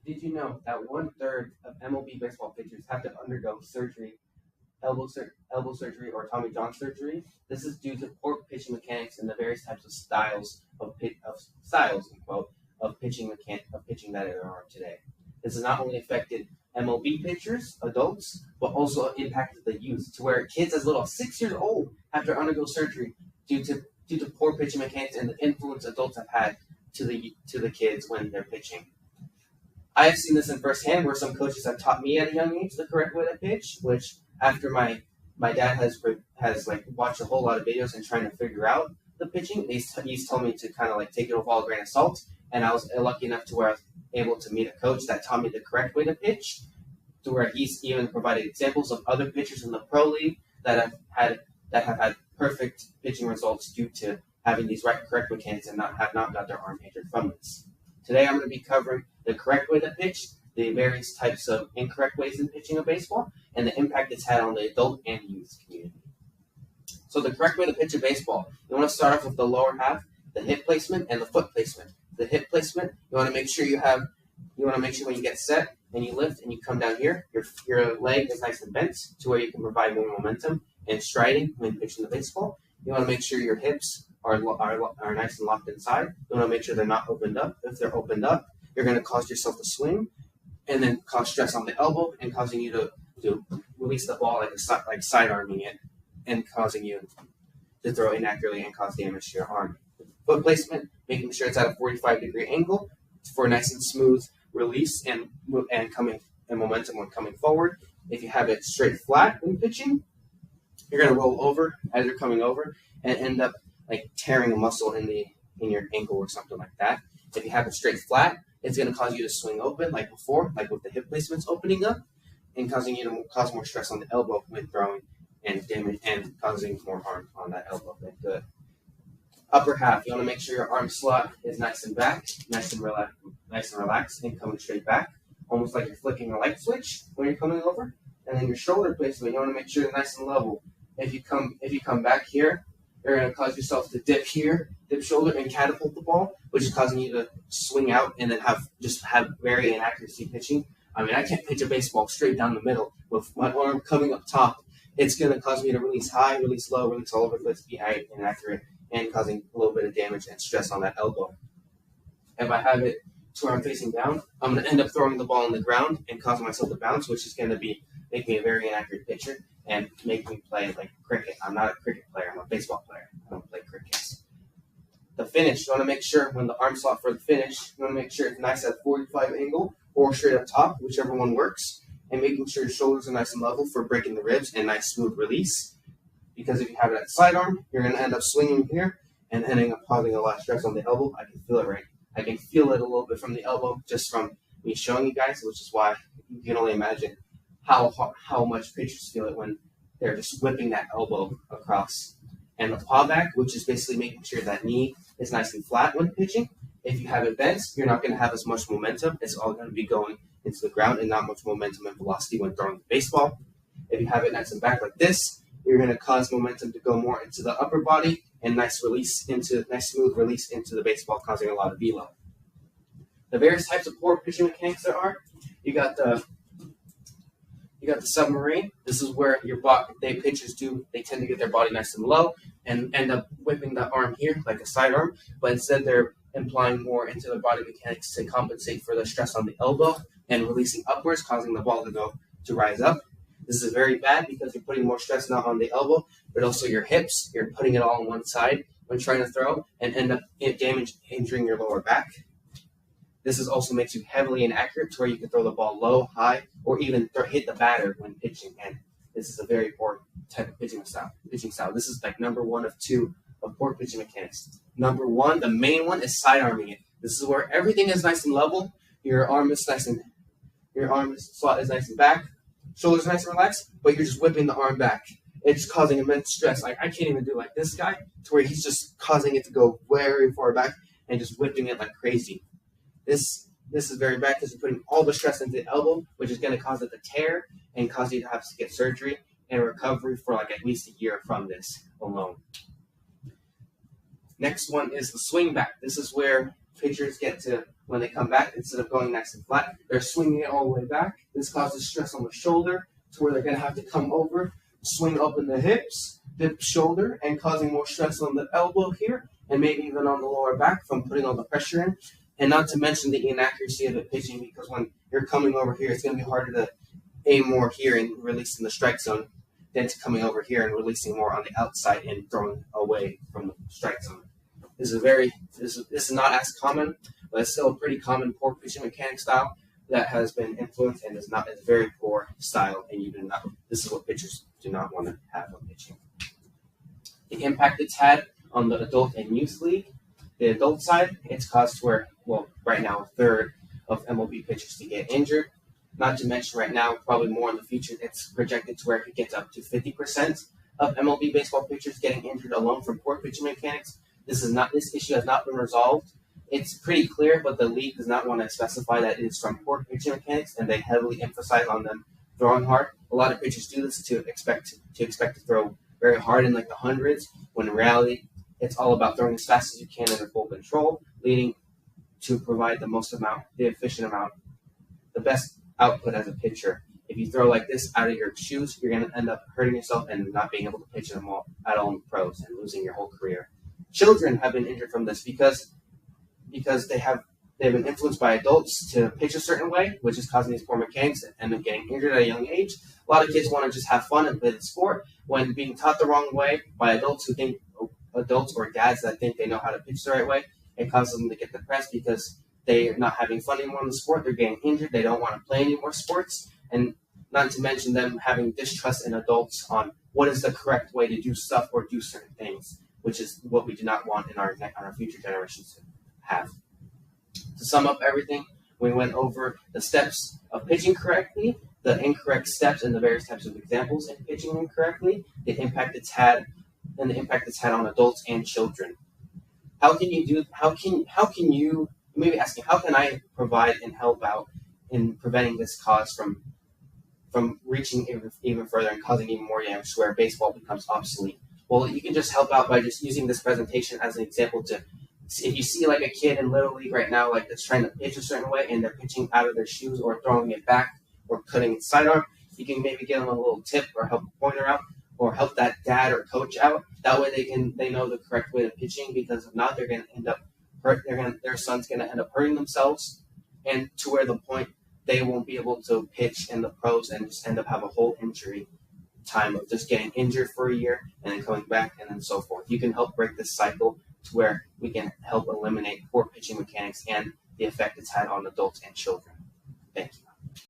Did you know that 1/3 of MLB baseball pitchers have to undergo surgery, elbow surgery, or Tommy John surgery? This is due to poor pitching mechanics and the various types of styles of styles unquote, of pitching that there are today. This has not only affected MLB pitchers, adults, but also impacted the youth to where kids as little as 6 years old have to undergo surgery due to poor pitching mechanics and the influence adults have had to the kids when they're pitching. I have seen this in firsthand where some coaches have taught me at a young age the correct way to pitch, which after my dad has like watched a whole lot of videos and trying to figure out the pitching, he's told me to kind of like take it with all a grain of salt. And I was lucky enough to where I was able to meet a coach that taught me the correct way to pitch, to where he's even provided examples of other pitchers in the pro league that have had perfect pitching results due to having these correct mechanics and have not got their arm injured from this. Today I'm going to be covering the correct way to pitch, the various types of incorrect ways in pitching of baseball, and the impact it's had on the adult and youth community. So the correct way to pitch a baseball, you want to start off with the lower half, the hip placement, and the foot placement. The hip placement, you want to make sure when you get set and you lift and you come down here, your leg is nice and bent to where you can provide more momentum and striding when pitching the baseball. You want to make sure your hips are nice and locked inside. You want to make sure they're not opened up. If they're opened up, you're going to cause yourself to swing and then cause stress on the elbow and causing you to release the ball like side arming it and causing you to throw inaccurately and cause damage to your arm. Foot placement, making sure it's at a 45-degree angle for a nice and smooth release and momentum when coming forward. If you have it straight flat when pitching, you're going to roll over as you're coming over and end up like tearing a muscle in your ankle or something like that. If you have it straight flat, it's going to cause you to swing open like before, like with the hip placements opening up and causing you to cause more stress on the elbow when throwing and damage and causing more harm on that elbow than good. Upper half, you want to make sure your arm slot is nice and back, nice and relaxed, and coming straight back, almost like you're flicking a light switch when you're coming over. And then your shoulder placement, you want to make sure it's nice and level. If you come back here, you're going to cause yourself to dip here, dip shoulder, and catapult the ball, which is causing you to swing out and then have very inaccuracy pitching. I mean, I can't pitch a baseball straight down the middle with my arm coming up top. It's going to cause me to release high, release low, release all over the place, be inaccurate, and causing a little bit of damage and stress on that elbow. If I have it to where I'm facing down, I'm going to end up throwing the ball on the ground and causing myself to bounce, which is going to make me a very inaccurate pitcher and make me play like cricket. I'm not a cricket player. I'm a baseball player. I don't play cricket. The finish, you want to make sure when the arm slot for the finish, you want to make sure it's nice at 45 angle or straight up top, whichever one works, and making sure your shoulders are nice and level for breaking the ribs and nice smooth release. Because if you have it at sidearm, you're going to end up swinging here and ending up causing a lot of stress on the elbow. I can feel it I can feel it a little bit from the elbow just from me showing you guys, which is why you can only imagine how much pitchers feel it when they're just whipping that elbow across. And the paw back, which is basically making sure that knee is nice and flat when pitching. If you have it bent, you're not going to have as much momentum. It's all going to be going into the ground and not much momentum and velocity when throwing the baseball. If you have it nice and back like this, you're going to cause momentum to go more into the upper body and nice smooth release into the baseball, causing a lot of velo. The various types of poor pitching mechanics there are. You got the submarine. This is where pitchers they tend to get their body nice and low and end up whipping the arm here like a sidearm, but instead they're implying more into their body mechanics to compensate for the stress on the elbow and releasing upwards, causing the ball to rise up. This is very bad because you're putting more stress not on the elbow, but also your hips. You're putting it all on one side when trying to throw and end up injuring your lower back. This also makes you heavily inaccurate to where you can throw the ball low, high, or even hit the batter when pitching. And this is a very poor type of pitching style. This is like number 1 of 2 of poor pitching mechanics. Number 1, the main one, is side arming it. This is where everything is nice and level. Your arm slot is nice and back. Shoulders nice and relaxed, but you're just whipping the arm back. It's causing immense stress. Like I can't even do like this guy to where he's just causing it to go very far back and just whipping it like crazy. This is very bad because you're putting all the stress into the elbow, which is going to cause it to tear and cause you to have to get surgery and recovery for like at least a year from this alone. Next one is the swing back. This is where pitchers get to when they come back, instead of going nice and flat, they're swinging it all the way back. This causes stress on the shoulder to where they're going to have to come over, swing up in the hips, dip shoulder, and causing more stress on the elbow here, and maybe even on the lower back from putting all the pressure in. And not to mention the inaccuracy of the pitching, because when you're coming over here, it's going to be harder to aim more here and release in the strike zone than to coming over here and releasing more on the outside and throwing away from the strike zone. This is not as common, but it's still a pretty common poor pitching mechanic style that has been influenced and is a very poor style, and this is what pitchers do not want to have on pitching. The impact it's had on the adult and youth league. The adult side, it's caused where, right now, a third of MLB pitchers to get injured. Not to mention right now, probably more in the future, it's projected to where it could get up to 50% of MLB baseball pitchers getting injured alone from poor pitching mechanics. This issue has not been resolved. It's pretty clear, but the league does not want to specify that it is from poor pitching mechanics, and they heavily emphasize on them throwing hard. A lot of pitchers do this to expect to throw very hard in like the hundreds, when in reality, it's all about throwing as fast as you can under full control, leading to provide the efficient amount, the best output as a pitcher. If you throw like this out of your shoes, you're going to end up hurting yourself and not being able to pitch at all in the pros and losing your whole career. Children have been injured from this because they've been influenced by adults to pitch a certain way, which is causing these poor mechanics and end up getting injured at a young age. A lot of kids want to just have fun and play the sport when being taught the wrong way by adults or dads that think they know how to pitch the right way. It causes them to get depressed because they're not having fun anymore in the sport. They're getting injured. They don't want to play any more sports. And not to mention them having distrust in adults on what is the correct way to do stuff or do certain things, which is what we do not want in our future generations to have. To sum up everything, we went over the steps of pitching correctly, the incorrect steps and the various types of examples in pitching incorrectly, the impact it's had on adults and children. How can you maybe asking, how can I provide and help out in preventing this cause from reaching even further and causing even more damage where baseball becomes obsolete? Well, you can just help out by just using this presentation as an example to, if you see like a kid in Little League right now, like that's trying to pitch a certain way and they're pitching out of their shoes or throwing it back or cutting it sidearm, you can maybe give them a little tip or help a pointer out or help that dad or coach out. That way they know the correct way of pitching, because if not, they're going to end up their son's going to end up hurting themselves, and to where the point they won't be able to pitch in the pros and just end up have a whole injury time of just getting injured for a year and then coming back and then so forth. You can help break this cycle to where we can help eliminate poor pitching mechanics and the effect it's had on adults and children.